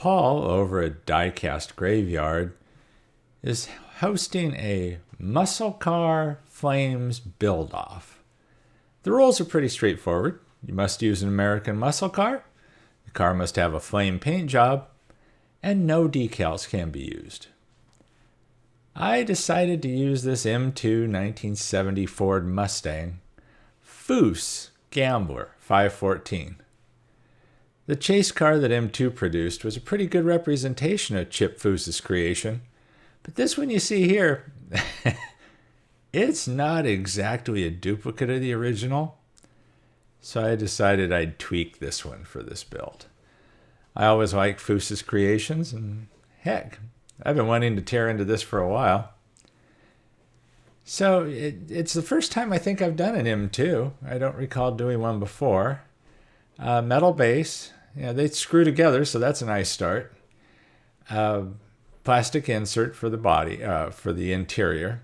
Paul over at Diecast Graveyard is hosting a muscle car flames build-off. The rules are pretty straightforward. You must use an American muscle car, the car must have a flame paint job, and no decals can be used. I decided to use this M2 1970 Ford Mustang Foose Gambler 514. The chase car that M2 produced was a pretty good representation of Chip Foose's creation, but this one you see here, it's not exactly a duplicate of the original, so I decided I'd tweak this one for this build. I always like Foose's creations, and heck, I've been wanting to tear into this for a while. So it's the first time I think I've done an M2. I don't recall doing one before. Metal base, they screw together, so that's a nice start. Plastic insert for the body, for the interior.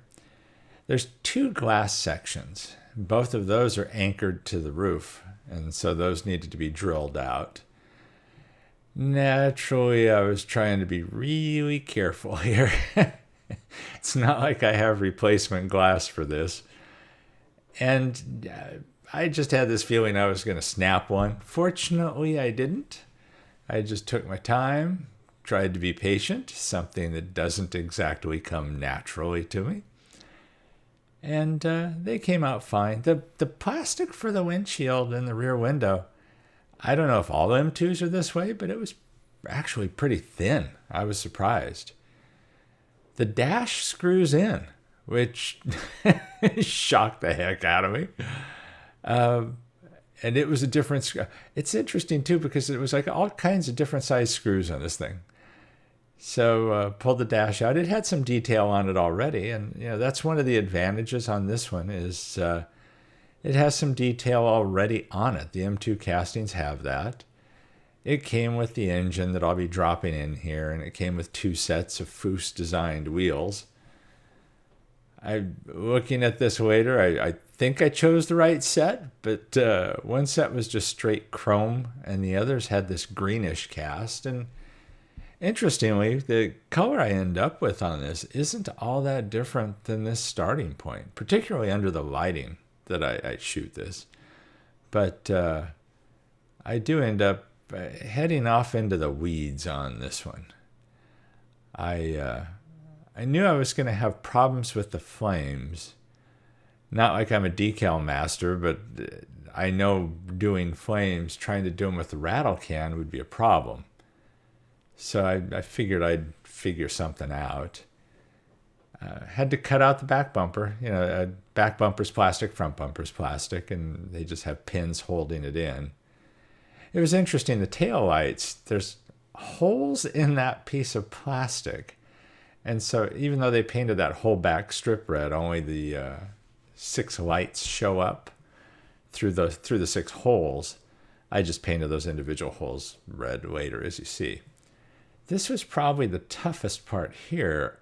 There's 2 glass sections. Both of those are anchored to the roof, and so those needed to be drilled out. Naturally, I was trying to be really careful here. It's not like I have replacement glass for this. And I just had this feeling I was going to snap one. Fortunately, I didn't. I just took my time, tried to be patient, something that doesn't exactly come naturally to me. And they came out fine. The plastic for the windshield and the rear window, I don't know if all M2s are this way, but it was actually pretty thin. I was surprised. The dash screws in, which shocked the heck out of me. And it was a different screw. It's interesting, too, because it was like all kinds of different size screws on this thing. So pulled the dash out. It had some detail on it already, and that's one of the advantages on this one is it has some detail already on it. The M2 castings have that. It came with the engine that I'll be dropping in here, and it came with 2 sets of Foose designed wheels. Looking at this later, I think I chose the right set, but one set was just straight chrome, and the others had this greenish cast. And interestingly, the color I end up with on this isn't all that different than this starting point, particularly under the lighting that I shoot this. But I do end up heading off into the weeds on this one. I knew I was going to have problems with the flames. Not like I'm a decal master, but I know doing flames, trying to do them with the rattle can would be a problem. So I figured I'd figure something out. Had to cut out the back bumper. Back bumper's plastic, front bumper's plastic, and they just have pins holding it in. It was interesting, the tail lights, there's holes in that piece of plastic. And so even though they painted that whole back strip red, only the 6 lights show up through the 6 holes. I just painted those individual holes red later, as you see. This was probably the toughest part here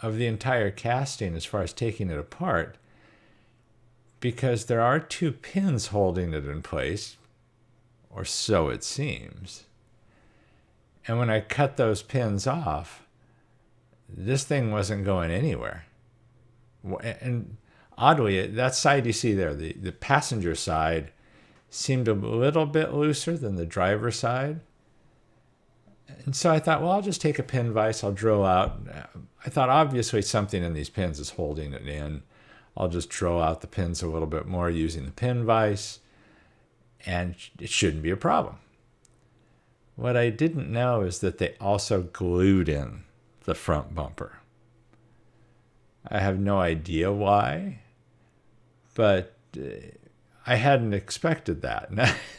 of the entire casting as far as taking it apart, because there are 2 pins holding it in place, or so it seems. And when I cut those pins off, this thing wasn't going anywhere. And oddly, that side you see there, the passenger side, seemed a little bit looser than the driver's side. And so I thought, well, I'll just take a pin vise, I'll drill out. I thought obviously something in these pins is holding it in. I'll just drill out the pins a little bit more using the pin vise, and it shouldn't be a problem. What I didn't know is that they also glued in the front bumper. I have no idea why, but I hadn't expected that.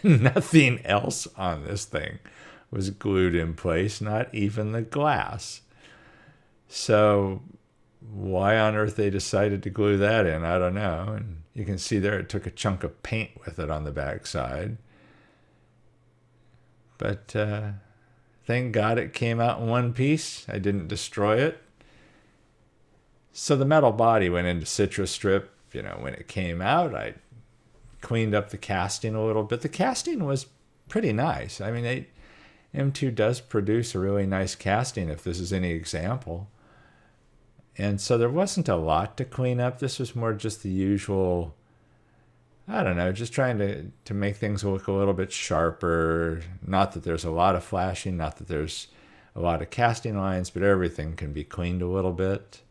Nothing else on this thing was glued in place, not even the glass. So why on earth they decided to glue that in, I don't know. And you can see there it took a chunk of paint with it on the back side. But thank God it came out in one piece. I didn't destroy it. So the metal body went into citrus strip. When it came out, I cleaned up the casting a little bit. The casting was pretty nice. I mean, M2 does produce a really nice casting if this is any example. And so there wasn't a lot to clean up. This was more just the usual, I don't know, just trying to make things look a little bit sharper. Not that there's a lot of flashing, not that there's a lot of casting lines, but everything can be cleaned a little bit.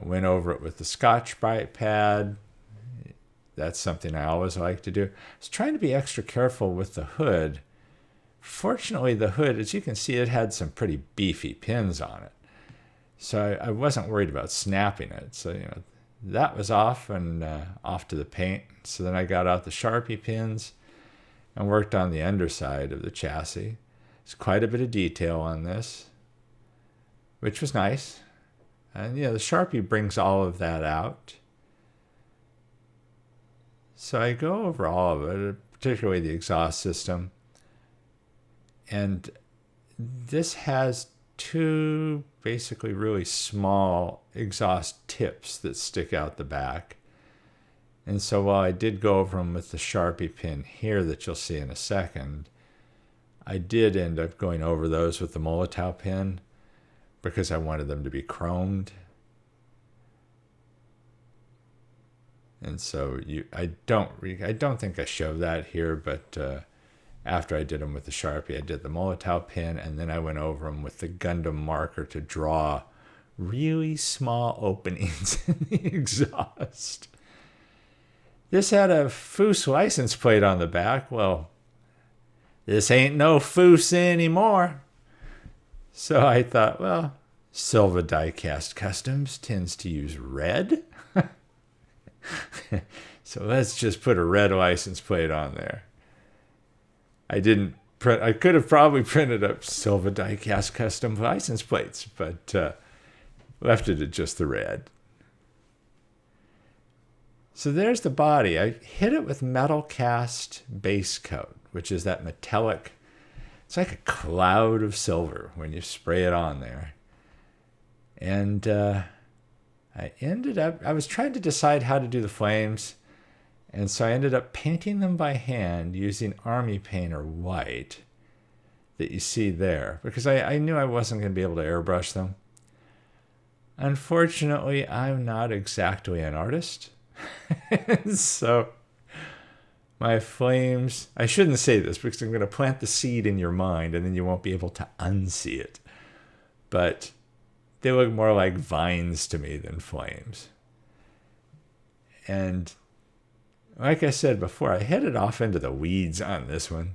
Went over it with the Scotch-Brite pad. That's something I always like to do. I was trying to be extra careful with the hood. Fortunately, the hood, as you can see, it had some pretty beefy pins on it. So I wasn't worried about snapping it. So, that was off and off to the paint. So then I got out the Sharpie pins and worked on the underside of the chassis. There's quite a bit of detail on this, which was nice. And, the Sharpie brings all of that out. So I go over all of it, particularly the exhaust system. And this has two basically really small exhaust tips that stick out the back. And so while I did go over them with the Sharpie pin here that you'll see in a second, I did end up going over those with the Molotow pin because I wanted them to be chromed. And so I don't think I show that here, but after I did them with the Sharpie, I did the Molotow pin, and then I went over them with the Gundam marker to draw really small openings in the exhaust. This had a Foose license plate on the back. Well, this ain't no Foose anymore. So I thought, well, Silva Diecast Customs tends to use red. So let's just put a red license plate on there. I could have probably printed up Silva Diecast Custom license plates, but left it at just the red. So there's the body. I hit it with metal cast base coat, which is that metallic, it's like a cloud of silver when you spray it on there. And I was trying to decide how to do the flames, and so I ended up painting them by hand using Army Painter white that you see there, because I knew I wasn't going to be able to airbrush them. Unfortunately, I'm not exactly an artist. So my flames, I shouldn't say this because I'm going to plant the seed in your mind and then you won't be able to unsee it. But they look more like vines to me than flames. And like I said before, I headed off into the weeds on this one.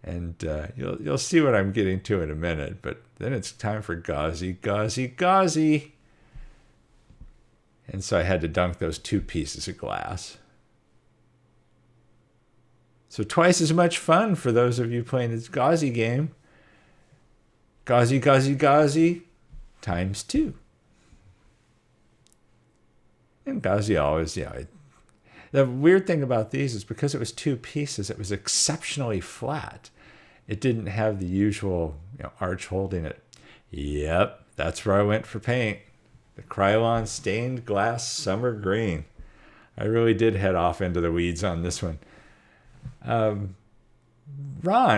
And you'll see what I'm getting to in a minute. But then it's time for gauzy, gauzy, gauzy. And so I had to dunk those 2 pieces of glass. So twice as much fun for those of you playing this gauzy game. Gauzy, gauzy, gauzy times 2. And gauzy always, the weird thing about these is because it was 2 pieces, it was exceptionally flat. It didn't have the usual arch holding it. Yep, that's where I went for paint. The Krylon stained glass summer green. I really did head off into the weeds on this one. Ron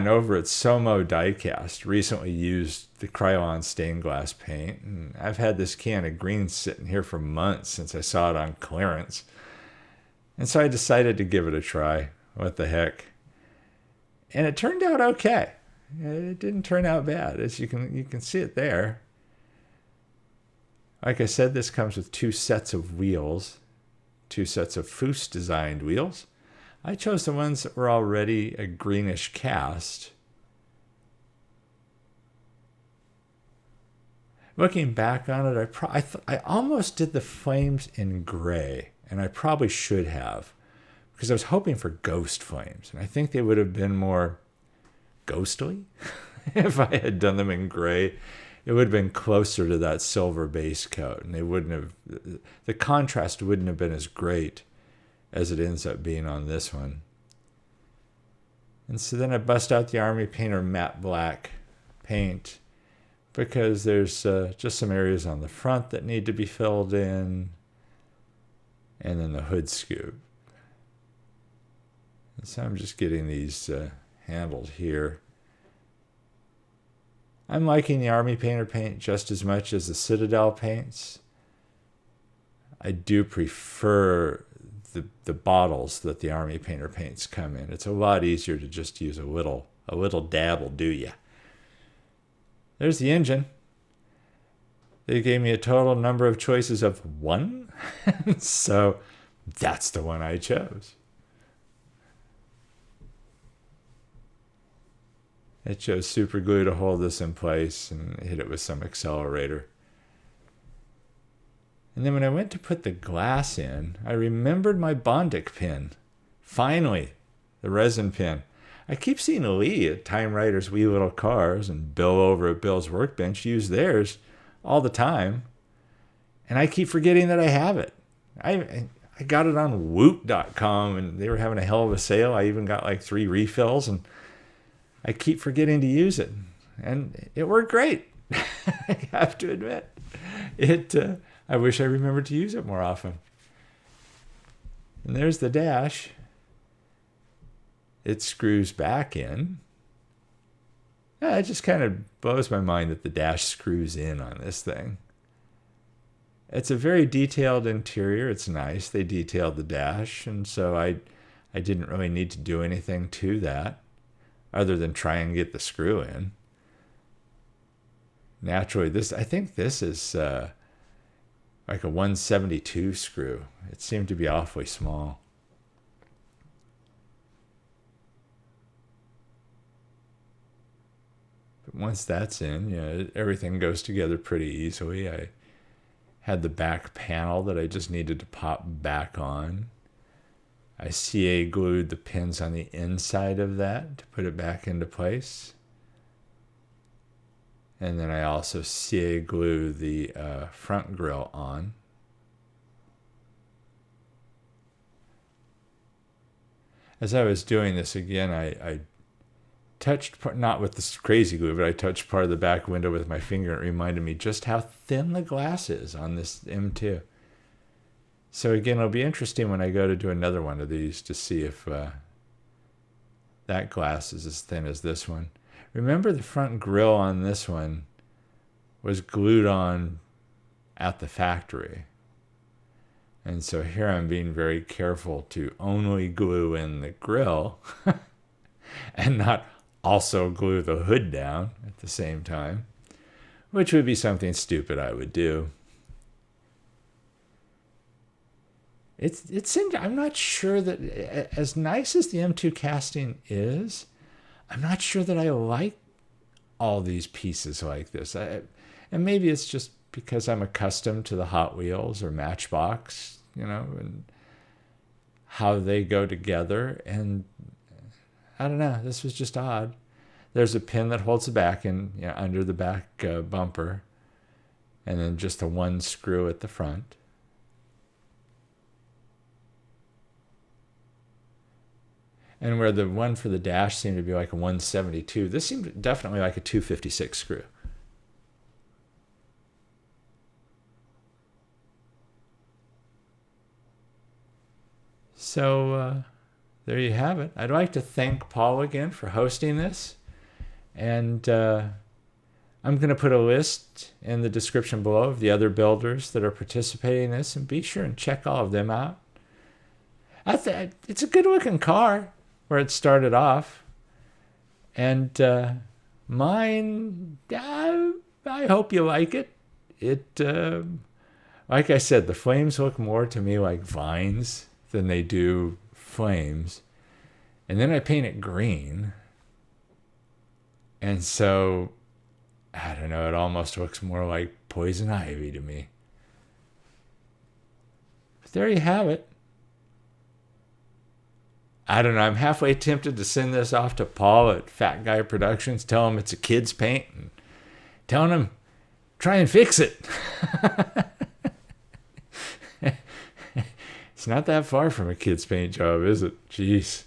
over at Somo Diecast recently used the Krylon stained glass paint, and I've had this can of green sitting here for months since I saw it on clearance. And so I decided to give it a try. What the heck? And it turned out okay. It didn't turn out bad, as you can see it there. Like I said, this comes with 2 sets of wheels, 2 sets of Foose designed wheels. I chose the ones that were already a greenish cast. Looking back on it, I almost did the flames in gray, and I probably should have, because I was hoping for ghost flames, and I think they would have been more ghostly if I had done them in gray. It would have been closer to that silver base coat, and the contrast wouldn't have been as great as it ends up being on this one. And so then I bust out the Army Painter matte black paint because there's just some areas on the front that need to be filled in, and then the hood scoop. And so I'm just getting these handled here. I'm liking the Army Painter paint just as much as the Citadel paints. I do prefer the bottles that the Army Painter paints come in. It's a lot easier to just use a little dab will do ya. There's the engine. They gave me a total number of choices of 1, so that's the one I chose. It chose super glue to hold this in place and hit it with some accelerator. And then when I went to put the glass in, I remembered my Bondic pin. Finally, the resin pin. I keep seeing Lee at Time Rider's Wee Little Cars and Bill over at Bill's Workbench use theirs all the time. And I keep forgetting that I have it. I got it on Woot.com and they were having a hell of a sale. I even got like 3 refills and I keep forgetting to use it. And it worked great. I have to admit. I wish I remembered to use it more often. And there's the dash. It screws back in. It just kind of blows my mind that the dash screws in on this thing. It's a very detailed interior. It's nice. They detailed the dash, and so I didn't really need to do anything to that other than try and get the screw in. Naturally, I think this is like a 172 screw. It seemed to be awfully small. But once that's in, everything goes together pretty easily. I had the back panel that I just needed to pop back on. I CA glued the pins on the inside of that to put it back into place. And then I also CA glue the front grille on. As I was doing this again, I touched, not with this crazy glue, but I touched part of the back window with my finger. It reminded me just how thin the glass is on this M2. So again, it'll be interesting when I go to do another one of these to see if that glass is as thin as this one. Remember, the front grille on this one was glued on at the factory. And so here I'm being very careful to only glue in the grille and not also glue the hood down at the same time, which would be something stupid I would do. I'm not sure that, as nice as the M2 casting is, I'm not sure that I like all these pieces like this. And maybe it's just because I'm accustomed to the Hot Wheels or Matchbox, and how they go together. And I don't know, this was just odd. There's a pin that holds the back in, under the back bumper, and then just the one screw at the front. And where the one for the dash seemed to be like a 172, this seemed definitely like a 256 screw. So there you have it. I'd like to thank Paul again for hosting this. And I'm going to put a list in the description below of the other builders that are participating in this, and be sure and check all of them out. It's a good looking car where it started off. And mine, I hope you like it. Like I said, the flames look more to me like vines than they do flames. And then I paint it green. And so, I don't know, it almost looks more like poison ivy to me. But there you have it. I don't know, I'm halfway tempted to send this off to Paul at Fat Guy Productions, tell him it's a kid's paint, and telling him, try and fix it. It's not that far from a kid's paint job, is it? Jeez.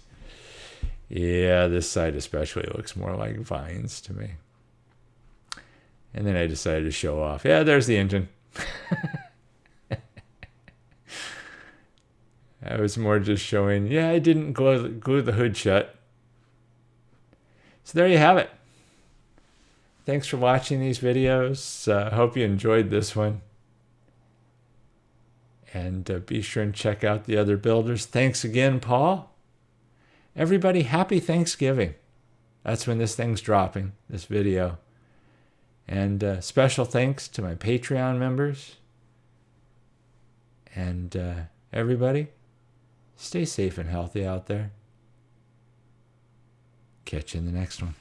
Yeah, this side especially looks more like vines to me. And then I decided to show off. Yeah, there's the engine. I was more just showing, I didn't glue the hood shut. So there you have it. Thanks for watching these videos. Hope you enjoyed this one. And be sure and check out the other builders. Thanks again, Paul. Everybody, happy Thanksgiving. That's when this thing's dropping, this video. And special thanks to my Patreon members. And everybody, stay safe and healthy out there. Catch you in the next one.